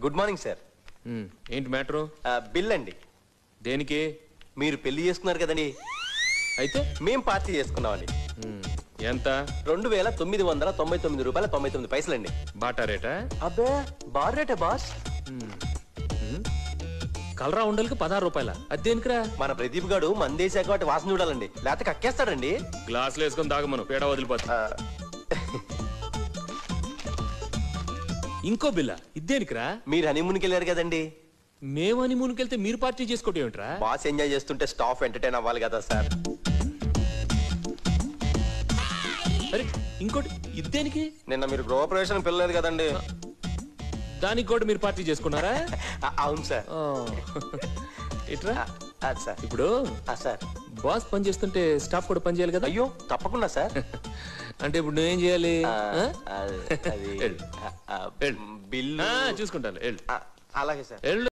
Good morning sir. ఏంటి matter? Bill అండి. దేనికి? మీరు పెళ్లి చేసుకున్నారు కదండి, అయితే మేం పార్టీ చేసుకున్నామండి. ఎంత? 2999 రూపాయల 99 పైసలండి. బాటా రేటా? అబ్బే బార్ రేటే బాస్. కలరా ఉండలకి 16 రూపాయల. అది దేనికిరా? మన ప్రదీప్ గాడు మందేశాక వాటి వాసన చూడాలండి, లేకపోతే కక్కేస్తాడండి. గ్లాసులు వేసుకొని తాగమను, పేడ వదిలిపోతా. ఇంకో బిల్లా? ఇదేనికిరా? మీరు హనీమూన్కి వెళ్ళారు కదండి. మేము హనీమూన్కి వెళ్తే మీరు పార్టీ చేసుకోవటం ఏమిట్రా? బాస్ ఎంజాయ్ చేస్తుంటే స్టాఫ్ ఎంటర్టైన్ అవ్వాలి కదా సార్. అరే ఇంకోటి ఇదేనికి? నిన్న మీరు గృహప్రవేశం పిల్లలేదు కదండి, దానికి కూడా మీరు పార్టీ చేసుకున్నారా? అవును సార్. ఇట్రా సార్. ఇప్పుడు సార్ బాస్ పని చేస్తుంటే స్టాఫ్ కూడా పని చేయాలి కదా. అయ్యో తప్పకుండా సార్. అంటే ఇప్పుడు నువ్వేం చేయాలి? బిల్ చూసుకుంటాను. అలాగే సార్.